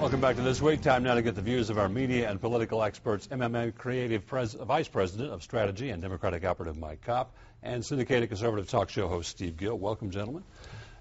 Welcome back to This Week. Time now to get the views of our media and political experts, MMA Creative Vice President of Strategy and Democratic Operative Mike Kopp, and Syndicated Conservative Talk Show host Steve Gill. Welcome, gentlemen.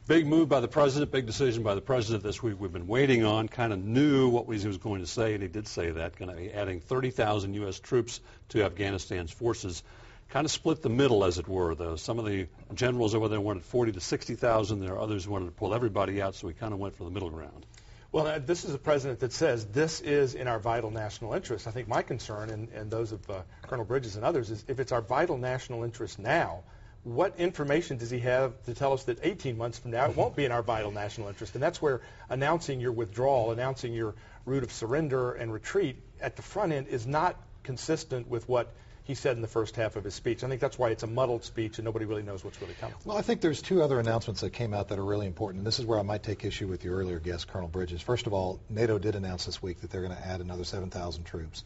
Big move by the President, big decision by the President this week we've been waiting on, kind of knew what he was going to say, and he did say that, going to be adding 30,000 U.S. troops to Afghanistan's forces. Kind of split the middle, as it were, though. Some of the generals over there wanted 40 to 60,000. There are others who wanted to pull everybody out, so we kind of went for the middle ground. Well, this is a president that says this is in our vital national interest. I think my concern, and those of Colonel Bridges and others, is if it's our vital national interest now, what information does he have to tell us that 18 months from now it won't be in our vital national interest? And that's where announcing your withdrawal, announcing your route of surrender and retreat at the front end is not consistent with what he said in the first half of his speech. I think that's why it's a muddled speech and nobody really knows what's really coming. Well, I think there's two other announcements that came out that are really important, and this is where I might take issue with your earlier guest, Colonel Bridges. First of all, NATO did announce this week that they're going to add another 7,000 troops.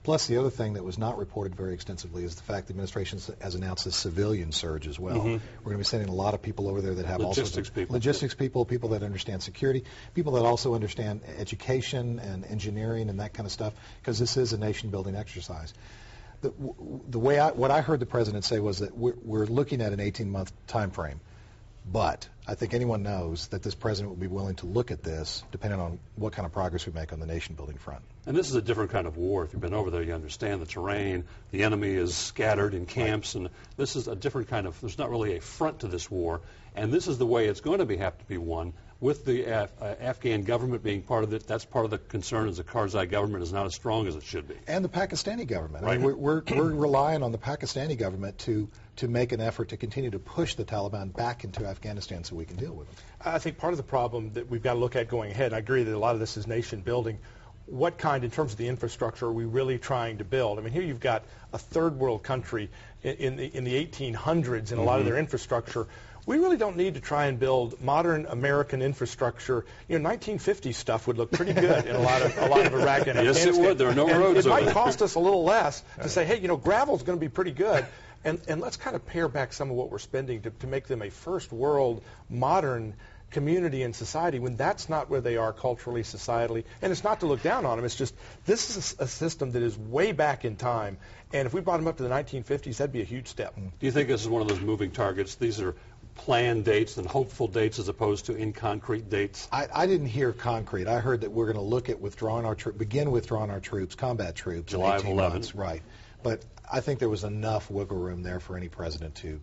Plus, the other thing that was not reported very extensively is the fact the administration has announced a civilian surge as well. We're going to be sending a lot of people over there that have logistics people, people that understand security, people that also understand education and engineering and that kind of stuff, because this is a nation-building exercise. What I heard the president say was that we're looking at an 18-month time frame, but I think anyone knows that this president will be willing to look at this depending on what kind of progress we make on the nation-building front. And this is a different kind of war. If you've been over there, you understand the terrain. The enemy is scattered in camps, and this is a different kind of, there's not really a front to this war, and this is the way it's going to have to be won. With the Afghan government being part of it, that's part of the concern is the Karzai government is not as strong as it should be. And the Pakistani government. Right. I mean, we're relying on the Pakistani government to make an effort to continue to push the Taliban back into Afghanistan so we can deal with them. I think part of the problem that we've got to look at going ahead, I agree that a lot of this is nation building. What kind, in terms of the infrastructure, are we really trying to build? I mean, here you've got a third world country in the 1800s and a lot of their infrastructure. We really don't need to try and build modern American infrastructure. You know, 1950s stuff would look pretty good in a lot of Iraq and Afghanistan. Yes, it would. There are no roads. It might cost us a little less to say, hey, you know, gravel's going to be pretty good. And let's kind of pare back some of what we're spending to make them a first world modern community and society when that's not where they are culturally, societally. And it's not to look down on them. It's just this is a system that is way back in time. And if we brought them up to the 1950s, that'd be a huge step. Do you think this is one of those moving targets? These are planned dates and hopeful dates as opposed to in concrete dates? I didn't hear concrete. I heard that we're going to look at begin withdrawing our troops, combat troops, July in 18 of 11. months. Right. But I think there was enough wiggle room there for any president to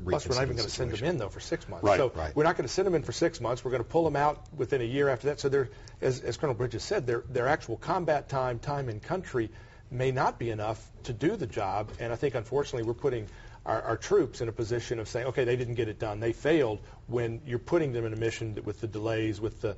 reconsider. Plus, we're not even going to send them in, though, for 6 months. Right. So we're not going to send them in for 6 months. We're going to pull them out within a year after that. So they're, as Colonel Bridges said, their actual combat time in country may not be enough to do the job. And I think, unfortunately, we're putting our troops in a position of saying, okay, they didn't get it done. They failed when you're putting them in a mission that with the delays, with the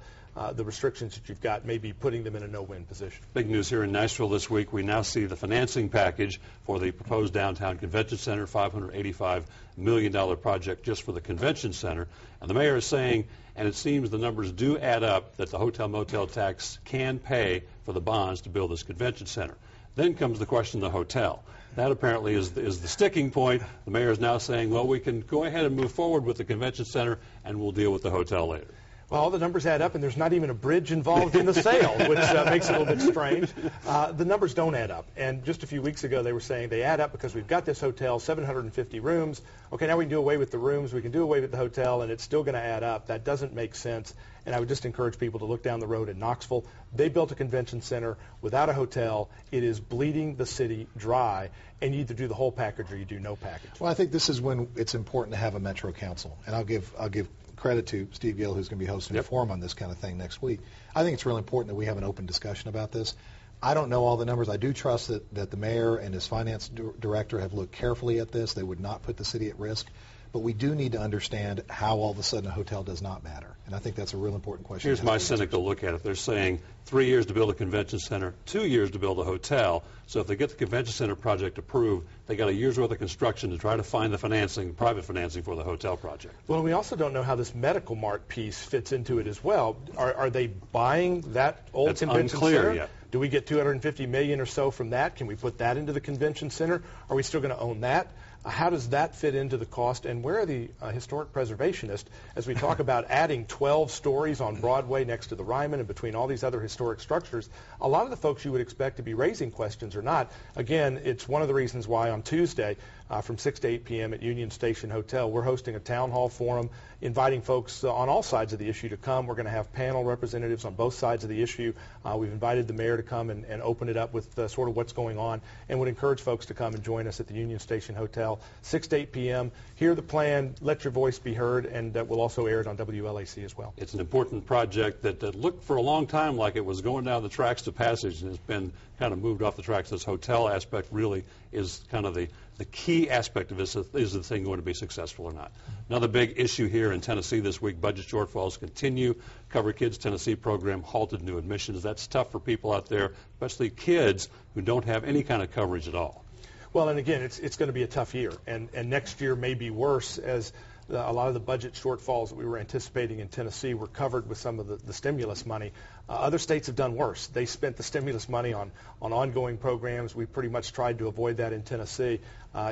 restrictions that you've got, maybe putting them in a no-win position. Big news here in Nashville this week. We now see the financing package for the proposed downtown convention center, $585 million project just for the convention center. And the mayor is saying, and it seems the numbers do add up, that the hotel-motel tax can pay for the bonds to build this convention center. Then comes the question of the hotel. That apparently is the sticking point. The mayor is now saying, well, we can go ahead and move forward with the convention center, and we'll deal with the hotel later. Well, all the numbers add up, and there's not even a bridge involved in the sale, which makes it a little bit strange. The numbers don't add up. And just a few weeks ago, they were saying they add up because we've got this hotel, 750 rooms. Okay, now we can do away with the rooms. We can do away with the hotel, and it's still going to add up. That doesn't make sense. And I would just encourage people to look down the road in Knoxville. They built a convention center without a hotel. It is bleeding the city dry, and you either do the whole package or you do no package. Well, I think this is when it's important to have a Metro Council, and I'll give credit to Steve Gill, who's going to be hosting a forum on this kind of thing next week. I think it's really important that we have an open discussion about this. I don't know all the numbers. I do trust that the mayor and his finance director have looked carefully at this. They would not put the city at risk. But we do need to understand how all of a sudden a hotel does not matter. And I think that's a real important question. Here's my cynical look at it. They're saying 3 years to build a convention center, 2 years to build a hotel. So if they get the convention center project approved, they got a year's worth of construction to try to find the financing, private financing for the hotel project. Well, we also don't know how this medical mart piece fits into it as well. Are they buying that old convention center? Yet. Do we get $250 million or so from that? Can we put that into the convention center? Are we still going to own that? How does that fit into the cost, and where are the historic preservationists as we talk about adding 12 stories on Broadway next to the Ryman and between all these other historic structures? A lot of the folks you would expect to be raising questions are not. Again, it's one of the reasons why on Tuesday from 6 to 8 p.m. at Union Station Hotel, we're hosting a town hall forum, inviting folks on all sides of the issue to come. We're going to have panel representatives on both sides of the issue. We've invited the mayor to come and open it up with sort of what's going on, and would encourage folks to come and join us at the Union Station Hotel, 6 to 8 p.m. Hear the plan, let your voice be heard, and we'll also air it on WLAC as well. It's an important project that looked for a long time like it was going down the tracks to passage, and it's been kind of moved off the tracks. This hotel aspect really is kind of the key aspect of this. Is the thing going to be successful or not? Another big issue here in Tennessee this week, budget shortfalls continue. Cover Kids Tennessee program halted new admissions. That's tough for people out there, especially kids who don't have any kind of coverage at all. Well, and again, it's going to be a tough year, and next year may be worse, as a lot of the budget shortfalls that we were anticipating in Tennessee were covered with some of the stimulus money. Other states have done worse. They spent the stimulus money on ongoing programs. We pretty much tried to avoid that in Tennessee.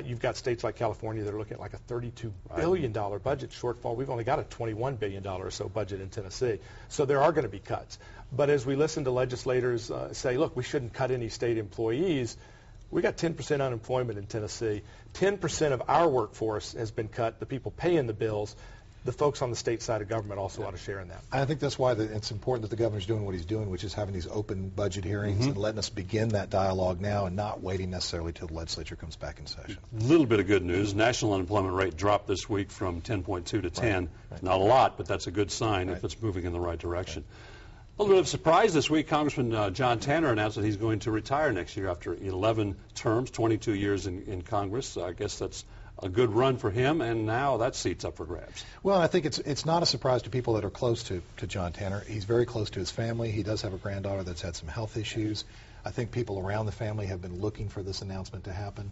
You've got states like California that are looking at like a $32 billion budget shortfall. We've only got a $21 billion or so budget in Tennessee. So there are going to be cuts. But as we listen to legislators say, look, we shouldn't cut any state employees, we got 10% unemployment in Tennessee. 10% of our workforce has been cut. The people paying the bills, the folks on the state side of government also ought to share in that. I think that's why it's important that the governor's doing what he's doing, which is having these open budget hearings and letting us begin that dialogue now and not waiting necessarily till the legislature comes back in session. A little bit of good news. National unemployment rate dropped this week from 10.2 to 10. Right. Not a lot, but that's a good sign if it's moving in the right direction. Right. A little bit of surprise this week. Congressman John Tanner announced that he's going to retire next year after 11 terms, 22 years in Congress. I guess that's a good run for him, and now that seat's up for grabs. Well, I think it's not a surprise to people that are close to John Tanner. He's very close to his family. He does have a granddaughter that's had some health issues. I think people around the family have been looking for this announcement to happen.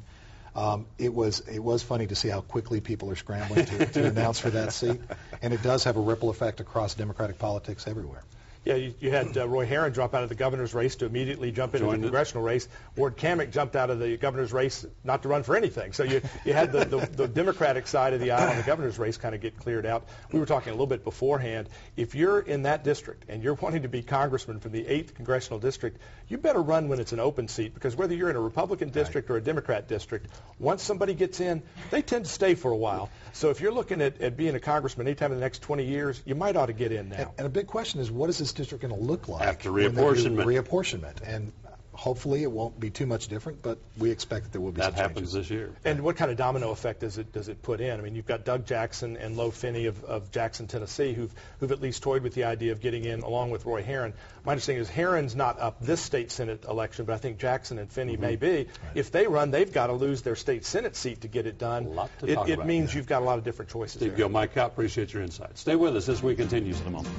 It was funny to see how quickly people are scrambling to announce for that seat, and it does have a ripple effect across Democratic politics everywhere. Yeah, you had Roy Herron drop out of the governor's race to immediately jump into the congressional race. Ward Kammick jumped out of the governor's race not to run for anything. So you had the Democratic side of the aisle on the governor's race kind of get cleared out. We were talking a little bit beforehand. If you're in that district and you're wanting to be congressman from the 8th congressional district, you better run when it's an open seat, because whether you're in a Republican district or a Democrat district, once somebody gets in, they tend to stay for a while. So if you're looking at being a congressman anytime in the next 20 years, you might ought to get in now. And a big question is, what is this district going to look like after reapportionment? Reapportionment, and hopefully it won't be too much different, but we expect that there will be some changes. That happens this year. And what kind of domino effect does it put in? I mean, you've got Doug Jackson and Lo Finney of Jackson, Tennessee, who've at least toyed with the idea of getting in along with Roy Herron. My understanding is Herron's not up this state Senate election, but I think Jackson and Finney may be. Right. If they run, they've got to lose their state Senate seat to get it done. It means you've got a lot of different choices. Steve Gill, Mike Kopp, appreciate your insight. Stay with us. This week continues in a moment.